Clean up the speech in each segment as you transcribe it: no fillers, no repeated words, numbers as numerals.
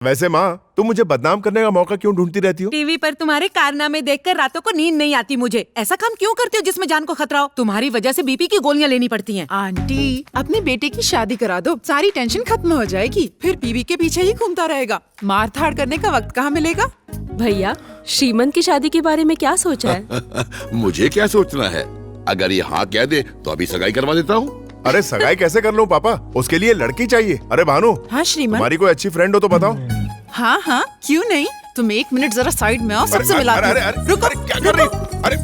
वैसे माँ, तुम मुझे बदनाम करने का मौका क्यों ढूंढती रहती हो? टीवी पर तुम्हारे कारनामे देखकर रातों को नींद नहीं आती मुझे। ऐसा काम क्यों करती हो जिसमें जान को खतरा हो? तुम्हारी वजह से बीपी की गोलियां लेनी पड़ती हैं। आंटी, अपने बेटे की शादी करा दो, सारी टेंशन खत्म हो जाएगी। फिर बीवी के पीछे ही घूमता रहेगा, मार धाड़ करने का वक्त कहाँ मिलेगा? भैया, श्रीमन की शादी के बारे में क्या सोचा है? मुझे क्या सोचना है? अगर ये हाँ कह दे तो अभी सगाई करवा देता हूँ। अरे सगाई कैसे कर लूं पापा? उसके लिए लड़की चाहिए। अरे भानु, हाँ श्रीमन। तुम्हारी कोई अच्छी फ्रेंड हो तो बताओ। हाँ हाँ, क्यों नहीं। तुम एक मिनट जरा साइड में आओ, सबसे मिलाती हूँ। रुको, क्या कर रही? अरे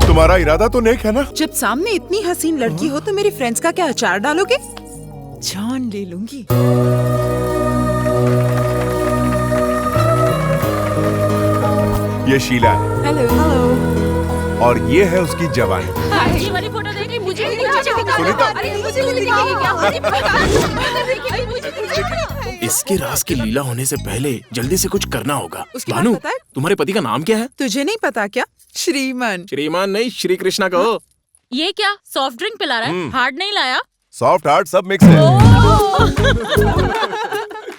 तुम्हारा इरादा तो नेक है ना? जब सामने इतनी हसीन लड़की हो तो मेरी फ्रेंड्स का क्या अचार डालोगे? जान ले लूंगी। ये शीला है। हेलो। और ये है उसकी जवानी। ये वाली फोटो देखी मुझे इसके राज की लीला होने से पहले जल्दी से कुछ करना होगा। उसके बाद भानु, पता है? तुम्हारे पति का नाम क्या है? तुझे नहीं पता क्या? श्रीमन। श्रीमान नहीं, श्री कृष्णा कहो। ये क्या सॉफ्ट ड्रिंक पिला रहा है? हार्ड नहीं लाया? सॉफ्ट हार्ड सब मिक्स है।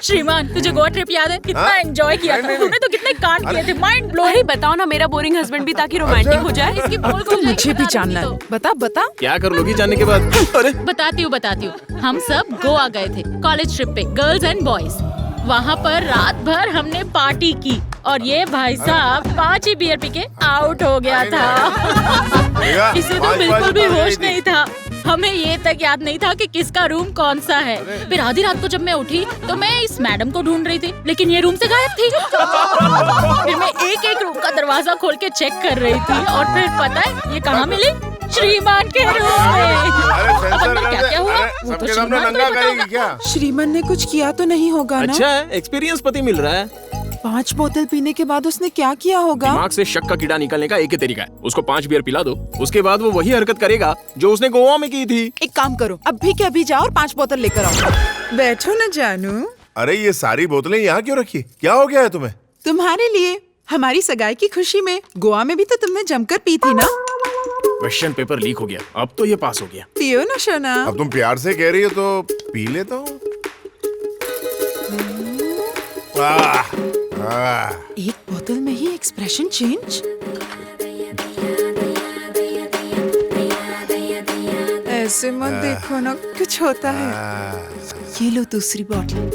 श्रीमान, तुझे गोवा ट्रिप याद है? कितना एंजॉय किया था तुमने, तो कितने कांड किए थे, माइंड ब्लोइंग। बताओ ना, मेरा बोरिंग हस्बैंड भी ताकि रोमांटिक हो जाए। इसकी बोल तो मुझे भी जानना है। बता बता। क्या कर लोगी जानने के बाद? अरे बताती हूँ। हम सब गोवा गए थे कॉलेज ट्रिप पे, गर्ल्स एंड बॉयज। वहाँ पर रात भर हमने पार्टी की और ये भाई साहब 5 ही बियर पी के आउट हो गया था। इसे तो बिल्कुल भी होश नहीं था। हमें ये तक याद नहीं था कि किसका रूम कौन सा है। फिर आधी रात को जब मैं उठी तो मैं इस मैडम को ढूंढ रही थी, लेकिन ये रूम से गायब थी। फिर मैं एक एक रूम का दरवाजा खोल के चेक कर रही थी और फिर पता है ये कहाँ मिली? श्रीमान के रूम में। अब अंदर क्या हुआ वो तो श्रीमान को ही पता होगा। श्रीमन ने कुछ किया तो नहीं होगा ना? अच्छा है, एक्सपीरियंस पति मिल रहा है। 5 बोतल पीने के बाद उसने क्या किया होगा? दिमाग से शक का कीड़ा निकलने का एक ही तरीका है, उसको 5 बियर पिला दो। उसके बाद वो वही हरकत करेगा जो उसने गोवा में की थी। एक काम करो, अभी के अभी जाओ और 5 बोतल लेकर आओ। बैठो न जानू। अरे ये सारी बोतलें यहाँ क्यों रखी? क्या हो गया है तुम्हें? तुम्हारे लिए, हमारी सगाई की खुशी में। गोवा में भी तो तुमने जमकर पी थी ना? क्वेश्चन पेपर लीक हो गया, अब तो ये पास हो गया। पियो ना शोना। अब तुम प्यार से कह रही हो तो पी लेता हूँ। एक बोतल में ही एक्सप्रेशन चेंज। ऐसे मत देखो ना, कुछ होता है। ये लो दूसरी बोतल।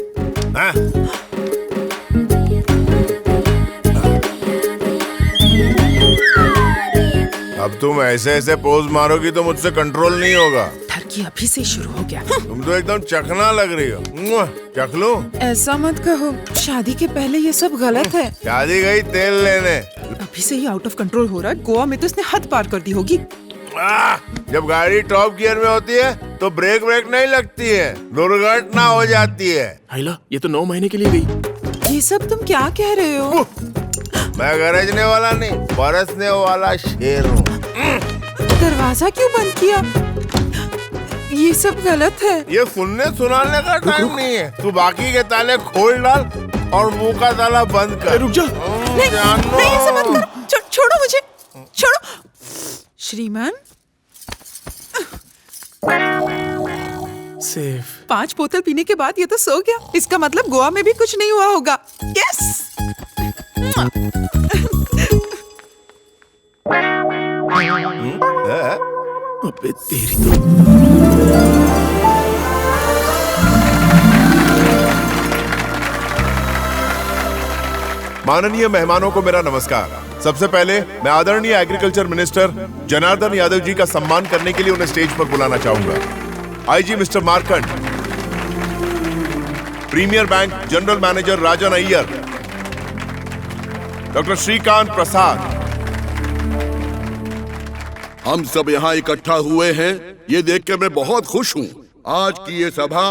अब तुम ऐसे ऐसे पोज मारोगी तो मुझसे कंट्रोल नहीं होगा। ठरकी अभी से शुरू हो गया। तुम तो एकदम चखना लग रही हो। चख लो। ऐसा मत कहो, शादी के पहले ये सब गलत है। शादी गई तेल लेने। अभी से ही आउट ऑफ कंट्रोल हो रहा है। गोवा में तो इसने हद पार कर दी होगी। जब गाड़ी टॉप गियर में होती है तो ब्रेक नहीं लगती है, दुर्घटना हो जाती है। हाइला, ये तो 9 महीने के लिए गई। ये सब तुम क्या कह रहे हो? मैं गरजने वाला नहीं, बरसने वाला शेर हूँ। दरवाजा क्यों बंद किया? ये सब गलत है। ये सुनने सुनाने का टाइम नहीं है। तू बाकी के ताले खोल डाल और मुंह का ताला बंद कर। रुक जा। नहीं ऐसे मत करो। छोड़ो मुझे, छोड़ो। श्रीमान, सेफ। 5 बोतल पीने के बाद ये तो सो गया। इसका मतलब गोवा में भी कुछ नहीं हुआ होगा। यस। अबे तेरी तो। माननीय मेहमानों को मेरा नमस्कार। सबसे पहले मैं आदरणीय एग्रीकल्चर मिनिस्टर जनार्दन यादव जी का सम्मान करने के लिए उन्हें स्टेज पर बुलाना चाहूंगा। IG mister Markand, premier bank general manager Rajan Iyer, doctor Shrikant Prasad. हम सब यहाँ इकट्ठा हुए हैं, ये देखकर मैं बहुत खुश हूँ। आज की ये सभा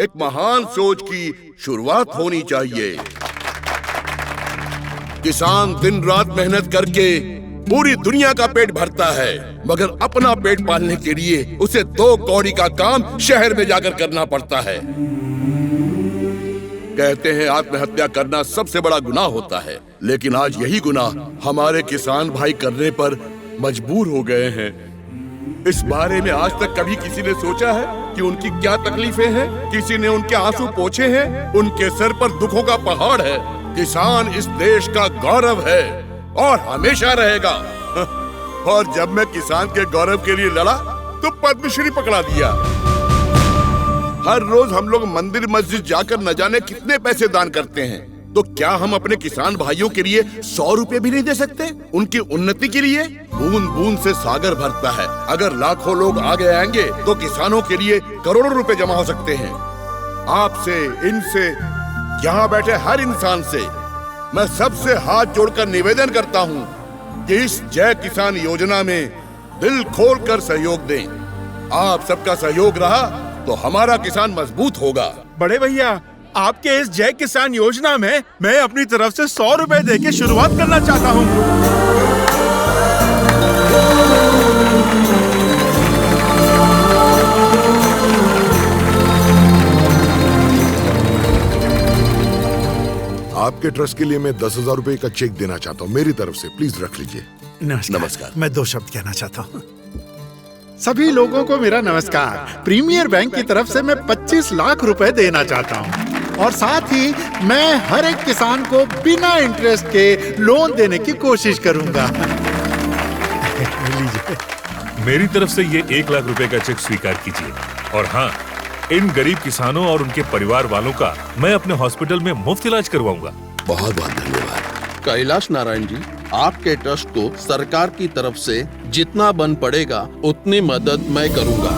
एक महान सोच की शुरुआत होनी चाहिए। किसान दिन रात मेहनत करके पूरी दुनिया का पेट भरता है, मगर अपना पेट पालने के लिए उसे 2 कौड़ी का काम शहर में जाकर करना पड़ता है। कहते हैं आत्महत्या करना सबसे बड़ा गुनाह होता है, लेकिन आज यही गुनाह हमारे किसान भाई करने पर मजबूर हो गए हैं। इस बारे में आज तक कभी किसी ने सोचा है? कि उनकी क्या तकलीफें हैं, किसी ने उनके आंसू पोंछे हैं, उनके सर पर दुखों का पहाड़ है। किसान इस देश का गौरव है और हमेशा रहेगा। और जब मैं किसान के गौरव के लिए लड़ा तो पद्मश्री पकड़ा दिया। हर रोज हम लोग मंदिर मस्जिद जाकर न जाने कितने पैसे दान करते हैं, तो क्या हम अपने किसान भाइयों के लिए 100 रुपए भी नहीं दे सकते? उनकी उन्नति के लिए बूंद बूंद से सागर भरता है। अगर लाखों लोग आगे आएंगे तो किसानों के लिए करोड़ों रुपए जमा हो सकते हैं। आपसे, इनसे, यहाँ बैठे हर इंसान से मैं सबसे हाथ जोड़कर निवेदन करता हूँ कि इस जय किसान योजना में दिल खोलकर सहयोग दें। आप सबका सहयोग रहा तो हमारा किसान मजबूत होगा। बड़े भैया, आपके इस जय किसान योजना में मैं अपनी तरफ से 100 रुपए देके शुरुआत करना चाहता हूँ। आपके ट्रस्ट के लिए मैं 10,000 रुपए का चेक देना चाहता हूँ, मेरी तरफ से, प्लीज रख लीजिए। नमस्कार। मैं 2 शब्द कहना चाहता हूँ। सभी लोगों को मेरा नमस्कार। प्रीमियर बैंक की तरफ से मैं 25 लाख रुपए देना चाहता हूँ और साथ ही मैं हर एक किसान को बिना इंटरेस्ट के लोन देने की कोशिश करूंगा। लीजिए, मेरी तरफ से ये 1 लाख रुपए का चेक स्वीकार कीजिए। और हाँ, इन गरीब किसानों और उनके परिवार वालों का मैं अपने हॉस्पिटल में मुफ्त इलाज करवाऊंगा। बहुत बहुत धन्यवाद। कैलाश नारायण जी, आपके ट्रस्ट को सरकार की तरफ से जितना बन पड़ेगा उतनी मदद मैं करूंगा।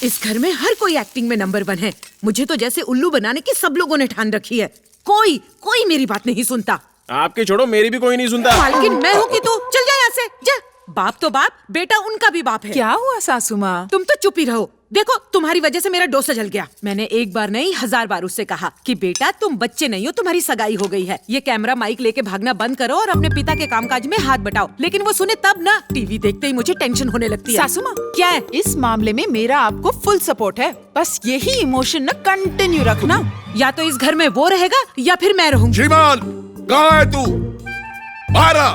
इस घर में हर कोई एक्टिंग में नंबर 1 है। मुझे तो जैसे उल्लू बनाने की सब लोगों ने ठान रखी है। कोई मेरी बात नहीं सुनता। आपकी छोड़ो, मेरी भी कोई नहीं सुनता। मालकिन मैं हूँ कि तू चल जा यहाँ से, जा। बाप तो बाप, बेटा उनका भी बाप है। क्या हुआ सासू माँ? तुम तो चुप ही रहो। देखो, तुम्हारी वजह से मेरा डोसा जल गया। मैंने एक बार नहीं 1000 बार उससे कहा कि बेटा तुम बच्चे नहीं हो, तुम्हारी सगाई हो गई है। ये कैमरा माइक लेके भागना बंद करो और अपने पिता के कामकाज में हाथ बटाओ। लेकिन वो सुने तब ना। टीवी देखते ही मुझे टेंशन होने लगती है। सासू माँ, क्या है? इस मामले में मेरा आपको फुल सपोर्ट है। बस यही इमोशन न कंटिन्यू रखना। या तो इस घर में वो रहेगा या फिर मैं रहूंगी। श्रीमान, कहाँ है तू? बाहर आ।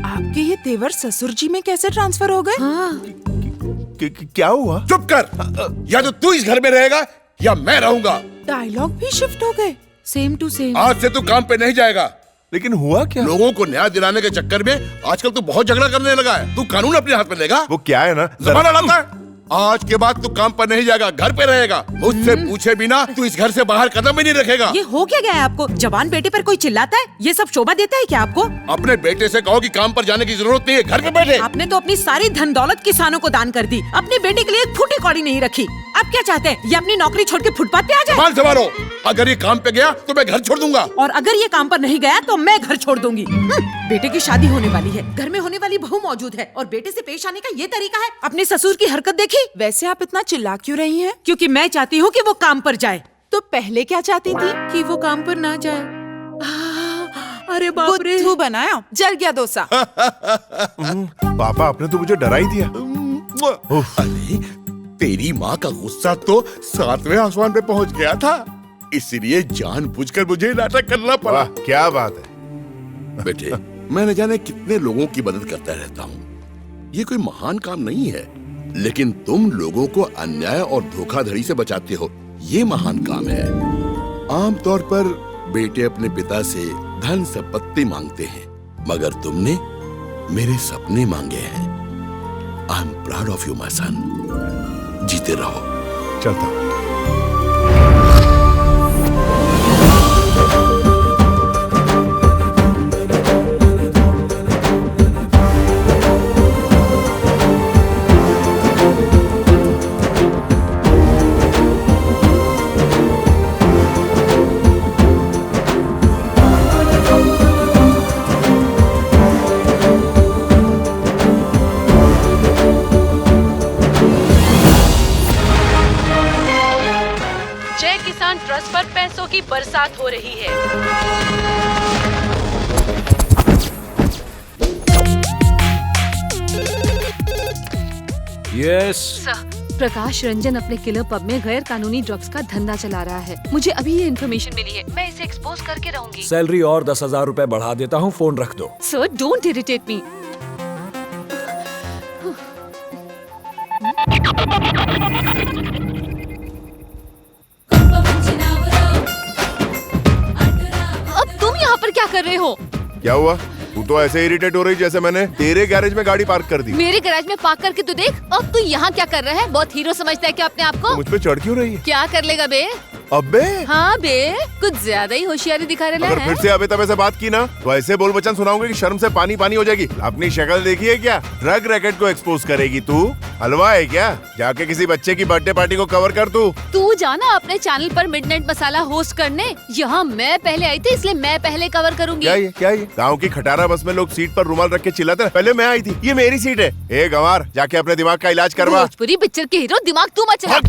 आपके ये तेवर ससुर जी में कैसे ट्रांसफर हो गए? हाँ। क्या हुआ? चुप कर। या तो तू इस घर में रहेगा या मैं रहूंगा। डायलॉग भी शिफ्ट हो गए। Same to same. आज से तू काम पे नहीं जाएगा। लेकिन हुआ क्या? लोगों को न्याय दिलाने के चक्कर में आजकल तू बहुत झगड़ा करने लगा है। तू कानून अपने हाथ में लेगा। वो क्या है ना, जबान लड़ाता है। आज के बाद तू काम पर नहीं जाएगा, घर पे रहेगा। मुझसे पूछे बिना तू इस घर से बाहर कदम भी नहीं रखेगा। ये हो क्या गया है आपको? जवान बेटे पर कोई चिल्लाता है? ये सब शोभा देता है क्या आपको? अपने बेटे से कहो कि काम पर जाने की जरूरत नहीं है, घर पे बैठे। आपने तो अपनी सारी धन दौलत किसानों को दान कर दी। अपने बेटे के लिए एक फूटी कौड़ी नहीं रखी। आप क्या चाहते हैं? ये अपनी नौकरी छोड़ के फुटपाथ पे आ जाए? जबान संभालो। अगर ये काम पे गया तो मैं घर छोड़ दूंगा। और अगर ये काम पर नहीं गया तो मैं घर छोड़ दूंगी। बेटे की शादी होने वाली है, घर में होने वाली बहू मौजूद है और बेटे से पेश आने का ये तरीका है। अपने ससुर की हरकत देखी? वैसे आप इतना चिल्ला क्यों रही हैं? क्योंकि मैं चाहती हूँ कि वो काम पर जाए। तो पहले क्या चाहती थी? कि वो काम पर ना जाए। अरे बाप रे, बुद्धू बनाया, जल गया डोसा। पापा, आपने तो मुझे डरा ही दिया। अरे, तेरी माँ का गुस्सा तो 7वें आसमान पे पहुँच गया था, इसलिए जानबूझकर मुझे नाटक करना पड़ा। वाह, क्या बात है। बेटे, मैं न जाने कितने लोगों की मदद करता रहता हूँ। ये कोई महान काम नहीं है, लेकिन तुम लोगों को अन्याय और धोखाधड़ी से बचाते हो, ये महान काम है। आमतौर पर बेटे अपने पिता से धन संपत्ति मांगते हैं, मगर तुमने मेरे सपने मांगे हैं। I am proud of you my son. जीते रहो। चलता हूँ। ट्रस्ट पर पैसों की बरसात हो रही है। यस। प्रकाश रंजन अपने किलर पब में गैर कानूनी ड्रग्स का धंधा चला रहा है। मुझे अभी ये इन्फॉर्मेशन मिली है, मैं इसे एक्सपोज करके रहूंगी। सैलरी और 10,000 रुपए बढ़ा देता हूँ, फोन रख दो। Sir don't irritate me. अब तुम यहाँ पर क्या कर रहे हो? क्या हुआ? तू तो ऐसे इरिटेट हो रही जैसे मैंने तेरे गैरेज में गाड़ी पार्क कर दी। मेरे गैराज में पार्क करके तो देख। अब तू यहाँ क्या कर रहा है? बहुत हीरो समझता है क्या अपने आप को? मुझ पे चढ़ क्यों रही है? क्या कर लेगा बे? अबे हाँ बे, कुछ ज्यादा ही होशियारी दिखा रहा अगर है। फिर से अबे तबे से बात की ना तो ऐसे बोल बचन सुनाऊंगे कि शर्म से पानी पानी हो जाएगी। अपनी शक्ल देखी है क्या? ड्रग रैकेट को एक्सपोज करेगी तू? हलवा है क्या? जाके किसी बच्चे की बर्थडे पार्टी को कवर कर तू जाना अपने चैनल पर मिडनाइट मसाला होस्ट करने। यहाँ मैं पहले आई थी इसलिए मैं पहले कवर करूंगी। क्या ये गाँव की खटारा बस में लोग सीट पर रुमाल रख के चिल्लाते हैं, पहले मैं आई थी, ये मेरी सीट है। ए गंवार, जाके अपने दिमाग का इलाज करवा। भोजपुरी पिक्चर के हीरो दिमाग तू मत चला।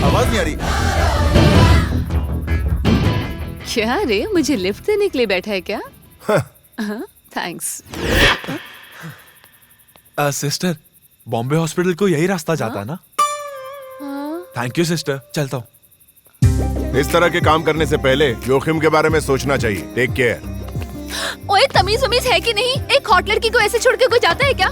आवाज नहीं आ रही। क्या रे, मुझे लिफ्ट देने के लिए बैठा है क्या? थैंक्स। सिस्टर, बॉम्बे हॉस्पिटल को यही रास्ता जाता है ना? थैंक यू सिस्टर, चलता हूँ। इस तरह के काम करने से पहले जोखिम के बारे में सोचना चाहिए। Take care. ओए तमीज उमीज है कि नहीं? एक हॉट लड़की को ऐसे छोड़ के कोई जाता है क्या?